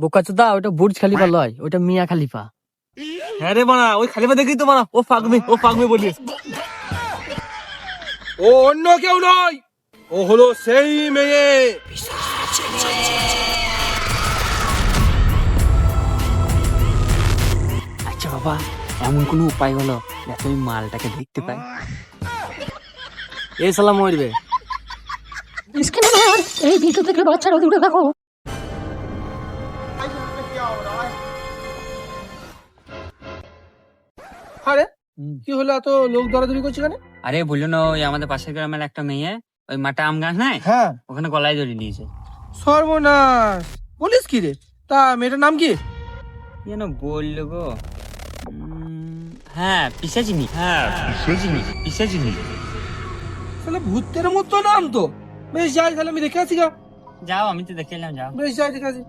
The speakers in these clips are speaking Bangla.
বোকাচোদা, ওটা বুর্জ খালিফা লয়, ওটা মিয়া খালিফা। হ্যাঁ রে মানা, ওই খালিফা দেখেই তো মানা ও ফাগমি বলিস। ও অন্য কেউ নয়, ও হলো সেই মেয়ে। আচ্ছা বাবা, এমন কোনো উপায় হলো যাতে আমি মালটাকে দেখতে পাই? এই সালাম মরবে। এই ভিডিও থেকে বাচ্চারা দূরে থাকো। আরে কি হলো, এত লোক দরাদরি করছে কেন? আরে বললো না, ওই আমাদের পাশের গ্রামের একটা মেয়ে ওই মাঠে আম গাছ নাই, হ্যাঁ, ওখানে গলায় জড়িয়ে দিয়েছে। সর্বনাশ, বলিস কি রে? তা মেয়েটার নাম কি? কি যেন বললো গো, হ্যাঁ পিসাচিনি, পিসাচিনি। তাহলে ভূতের মতো নাম তো। বেশ যাই, তাহলে আমি দেখে আসি গা। যাও, আমি তো দেখে এলাম, যাও। বেশ যাই, দেখে আসি।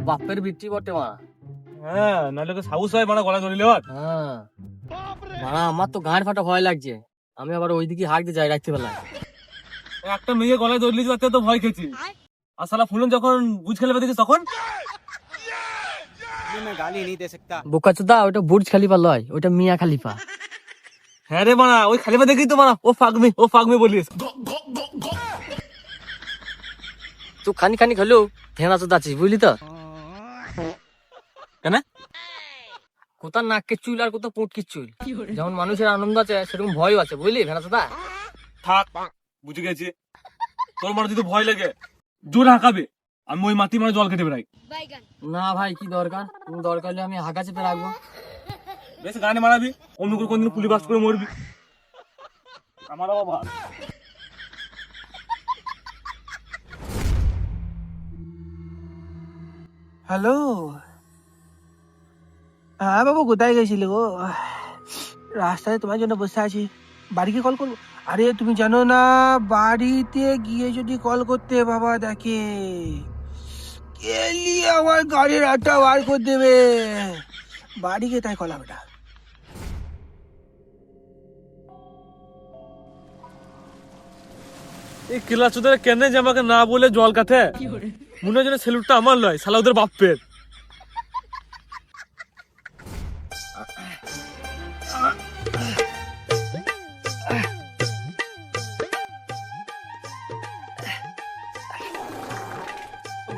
বাপের বিটি বটে মা। হ্যাঁ, নাহলে তো সাহস হয় মানে গলা ধরিলে। হ্যাঁ মানা, আমার তো গাঁড় ফাটা ভয় লাগছে। আমি আবার ওইদিকে হাঁকতে যাই রাত্রিবেলায়। একটা মেয়ে গলায় ধরলি যাতে তো ভয় খেয়েছি। আর শালা ফুলন যখন বুঝ খেলে দেখি তখন বোকাচোদা, ওটা বুর্জ খালিফা লয়, ওটা মিয়া খালিফা। হ্যাঁ রে মানা, ওই খালিফা দেখেই তো মানা ও ফাগমি বলিস। তো খানি খানি হলেও ধেনা চোদা আছিস, বুঝলি তো? কেন? কোথাও নাকের চুল আর কোথাও পুটকির চুল। যেমন মানুষের আনন্দ আছে সেরকম ভয়ও আছে, বুঝলি ভেনা চোদা? থাক, বুঝে গেছি। তোর মানে যদি ভয় লাগে জোর হাঁকাবে, আমি ওই মাটি মানে জল খেতে বেড়াই। না ভাই, কি দরকার? তুমি দরকার হলে আমি হাঁকা চেপে রাখবো। বেশ গানে মারাবি, অন্য করে কোনদিন পুলি বাস করে মরবি। আমার বাবা হ্যালো, হ্যাঁ বাবু, কোথায় গেছিলে গো? রাস্তায় তোমার জন্য বসে আছি। বাড়িকে কল করবো? আরে তুমি জানো না, বাড়িতে গিয়ে যদি কল করতে বাবা দেখে গেলি আমার গাড়ির আটটা বার করে দেবে। বাড়িকে তাই কল হবে না। এই কিলা চোদের কেন যে আমাকে না বলে জল কাটে? মনে হয় যেন সেলুটটা আমার লয়, শালা ওদের বাপ্পের।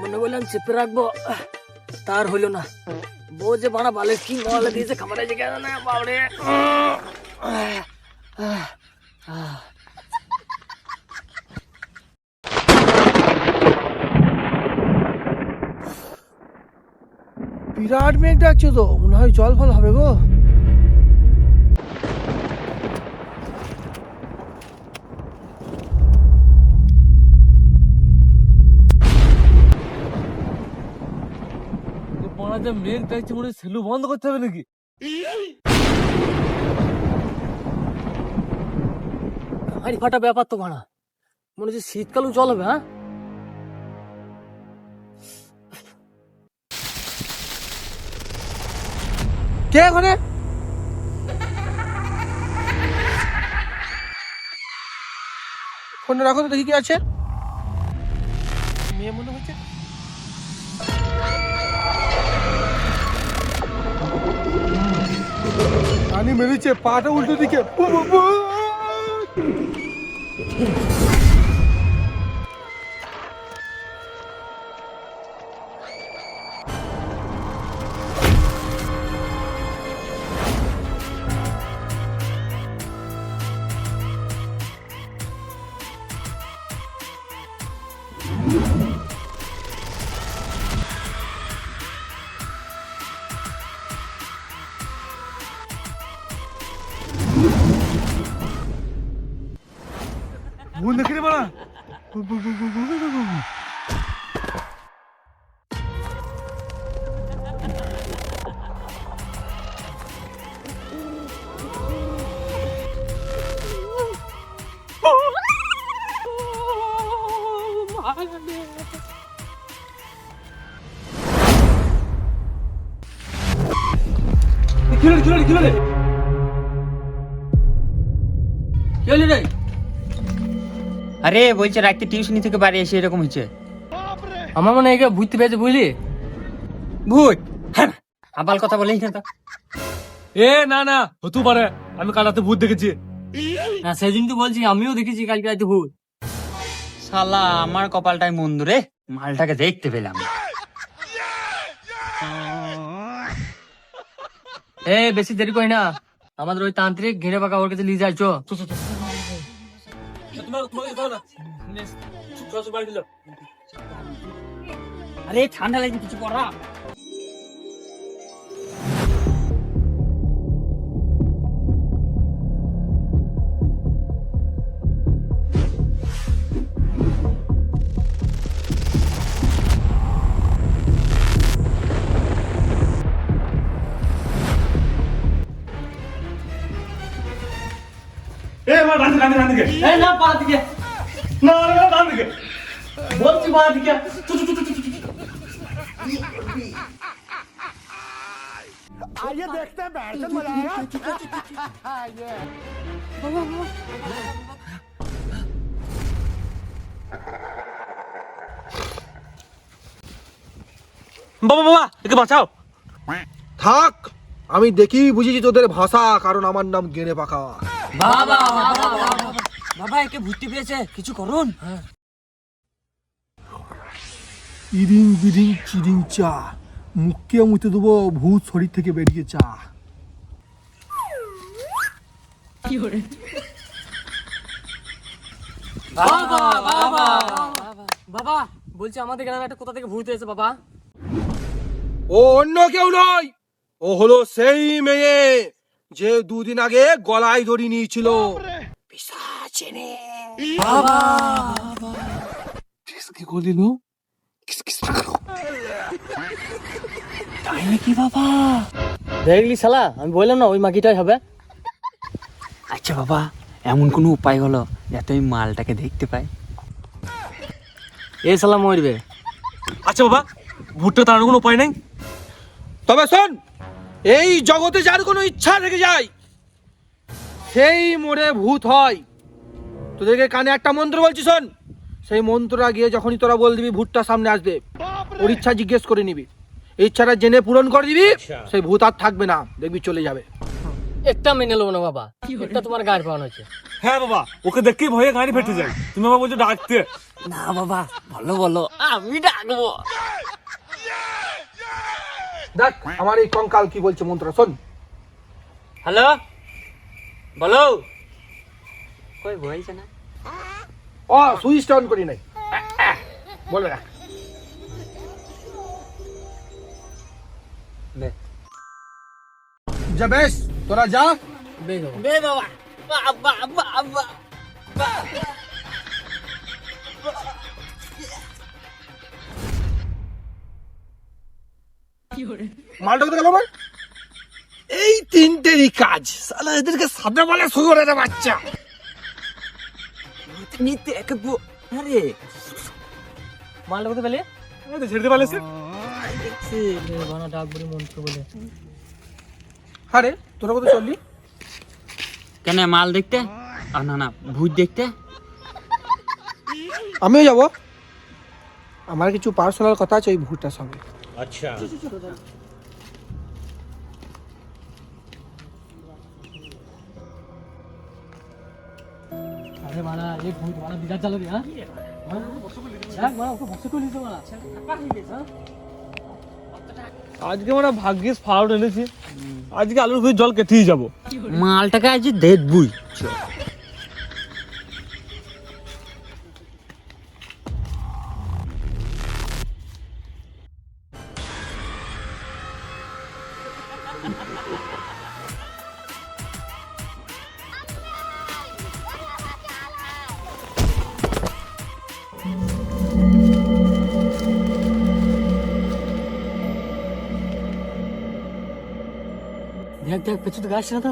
মনে বললাম চেপে রাখবো, তার হইলো না। বউ যে বাড়া বালে কি মহলে দিয়েছে, খাবারে যে গেল না বাবরে। বিরাট মেঘ ডাকছে তো, মনে হয় জল ফল হবে গো। পড়া যে মেঘ ডাকছে, মনে হয় সেলু বন্ধ করতে হবে নাকি? গাড়ি ফাটা ব্যাপার তো ভাড়া, মনে হচ্ছে শীতকালেও জল হবে। হ্যাঁ, কে ওখানে? ফোনটা রাখো তো, দেখি কি আছে। মেয়ে মনে হচ্ছে। পানি মেরেছে, পাটা উল্টো দিকে। মন দেখে রে বাড়া। কি হলো? চলি রে। আরে বলছে রাতে টিউশনি থেকে বাড়ি এসে এরকম হচ্ছে। আমার মনে হয় বুঝতে পেরেছে, বুঝলি? ভূত হ্যাঁ, আবাল কথা বলেই না তো। এ না না, হতে পারে আমি কাল রাতে ভূত দেখেছি। হ্যাঁ সেদিন তো বলছি, আমিও দেখেছি কালকে রাতে ভূত। শালা আমার কপালটাই মন্দ রে, মালটাকে দেখতে পেলাম। এ বেশি দেরি করি না, আমাদের ওই তান্ত্রিক ঘিরে পাকা ওর কাছে নিয়ে যাই। চো আরে ঠান্ডা লাগছে, কিছু পড়া। এ মা ডান দিকে এই না পা দিকে, না না ডান দিকে বলছি পা দিকে। বাবা বাবা একে বাঁচাও। থাক, আমি দেখি বুঝেছি তোদের ভাষা, কারণ আমার নাম গেনে পাকা। বাবা বাবা একে ভর্তি পেয়েছে, কিছু করুন। ইরিং বিরিং চিরিং চা, মুখকে মুতে দেবো, ভূত শরীর থেকে বেরিয়ে চা। বাবা বাবা বাবা বলছি আমাদের গ্রামে একটা কোথা থেকে ভূত এসেছে বাবা। ও অন্য কেউ নয়, ও হলো সেই মেয়ে যে দুদিন আগে গলায় দড়ি নিয়েছিল। কি করলি নো? দেখলি শালা, আমি বললাম না ওই মাগিটাই হবে। আচ্ছা বাবা, এমন কোনো উপায় হলো যাতে ওই মালটাকে দেখতে পাই? এ শালা মরবে। আচ্ছা বাবা, ভূতটা তাড়ানোর কোনো উপায় নেই? তবে শোন, এই জগতে যার কোনো ইচ্ছা থেকে যায় সেই মোড়ে ভূত হয়। তোদেরকে কানে একটা মন্ত্র বলছি, শোন। সেই মন্ত্রটা গিয়ে যখনই তোরা বল দিবি ভূতটা সামনে আসবে, ওর ইচ্ছা জিজ্ঞেস করে নিবি, ইচ্ছাটা জেনে পূরণ করে দিবি, সেই ভূত আর থাকবে না, দেখবি চলে যাবে। একটা মেনে নেবো না বাবা, একটা তোমার গাড়ি পাওয়ানো হচ্ছে। হ্যাঁ বাবা, ওকে দেখেই ভয়ে গাড়ি ফেটে যায়। তুমি বাবা বলছো ডাকতে। না বাবা, বলো বলো, আমি ডাকবো। দেখ আমার এই কঙ্কাল কি বলছে মন্ত্র, শোন। হ্যালো, বলো। কই বলছে না? ও সুইচ অন করি নাই, বলে রাখ। যা বেশ, তোরা যা। বে বাবা বাবা বাবা। মালটা কোথায় গেল আমার? এই তিনটেরই কাজ, শালা এদেরকে সাদা বলে শুয়োরের বাচ্চা। নিতে একবো। আরে মালটা কোথায় পেলে? এই তো ছেড়ে দিয়ে পালাইছে। দেখছি বানা ডাক বলে মন্ত্র বলে। আরে তোরা কোথায় চললি? কেন মাল দেখতে? না না, ভূত দেখতে। আমিও যাব, আমার কিছু পার্সোনাল কথা আছে ওই ভূতটার সঙ্গে। अच्छा আরে মারা এই ভূত মারা বিরাট চালো রে। হ্যাঁ দেখ মারা ওকে বসে তুলিস মারা। আজকে মানে ভাগ্যিস ফাউল এনেছি, আজকে আলুর ভুঁই জল কেটেই যাবো। মালটাকে আজ দেখবই। দেখ দেখ পেছু তো গাছ না তো।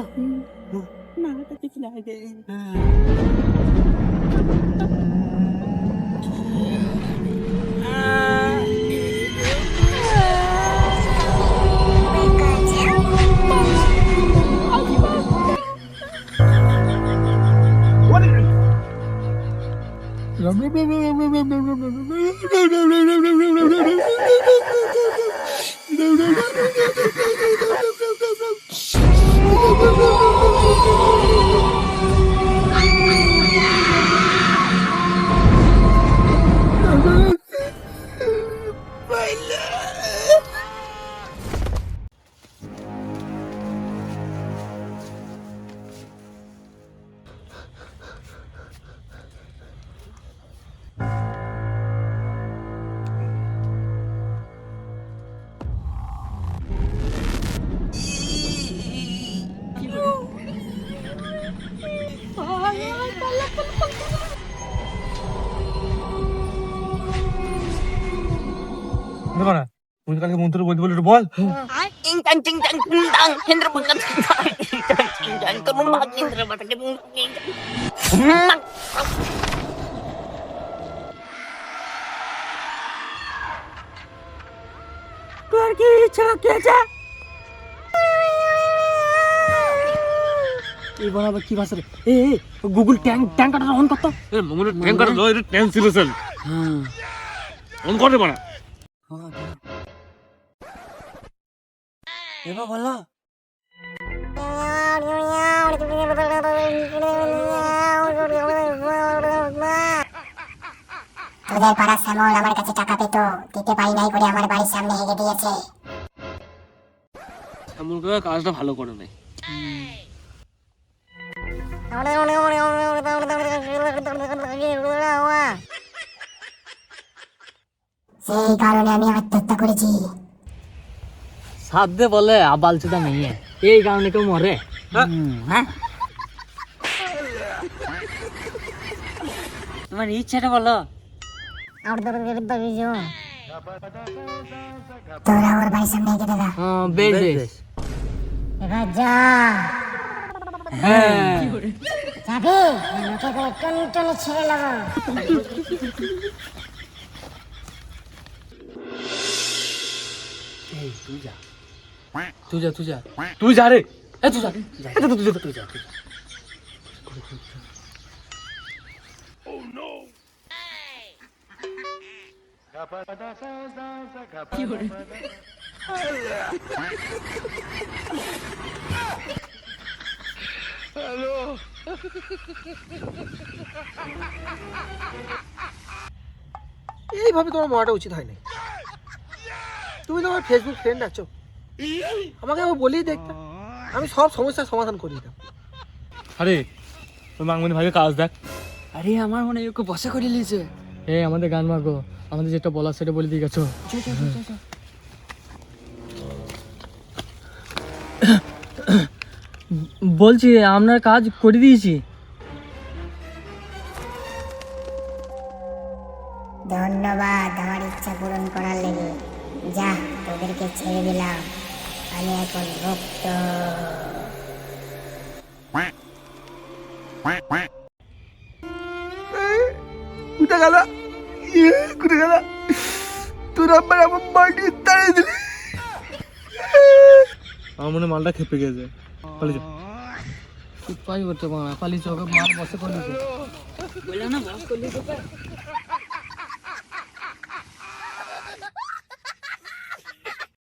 কালকে মন্ত্র বলতে বলে একটু বল। তোর কি ইচ্ছা কি আছে? এই বাবা কি ভাষা রে? এ গুগল ট্যাঙ্কারটা অন করতো। এ মঙ্গল ট্যাঙ্কার লয়, এটা ট্যাঙ্ক সিলেকশন অন করে বানা। এবার বলো তোদের পাড়া শ্যামল আমার কাছে টাকা পেত, দিতে পারি নাই করে আমার বাড়ির সামনে হেগে দিয়েছে। এমন করে কাজটা ভালো করে নাই। সেই কারণে আমি আত্মহত্যা করেছি। সাধ্যে বলে আবাল চুদা মেয়ে, এই কারণে কেউ মরে? হ্যাঁ তোমার ইচ্ছাটা বলো। তোরা ওর বাড়ির সামনে হেগে দেখা। বেশ বেশ। এবার যা হ্যাঁ যাবি, লোকে করে টনি টনি ছেড়ে নেবো। তুই যা তুই যা তুই যা রে। এ তুই যা তুই যা এইভাবে তোমার মরাটা উচিত হয়নি। তুমি তো আমার ফেসবুক ফ্রেন্ড আছো, আমাকে একবার বলেই দেখতে, আমি সব সমস্যার সমাধান করে দিতাম। আরে তোর মাঙ্গনি ভাইকে কাজ দেখ। আরে আমার মনে হয় ওকে বসে করে নিয়েছে। এ আমাদের গান মাগো, আমাদের যেটা বলার সেটা বলে দিয়ে গেছো। বলছি আপনার কাজ করে দিয়েছি। ধন্যবাদ আমার ইচ্ছা পূরণ করার লেগে। যা, তোদেরকে ছেড়ে দিলাম, আমি এখন মুক্ত। কোথা গেল কোথা গেল তোর আবার আমার বাড়ি তাড়িয়ে দিলি। আমার মনে হয় মালটা খেপে গেছে। পালিয়ে যা। পাই করতে পারো পালি চোখে মার বসে করে দিয়েছে। বললাম না বস করে দিয়েছে।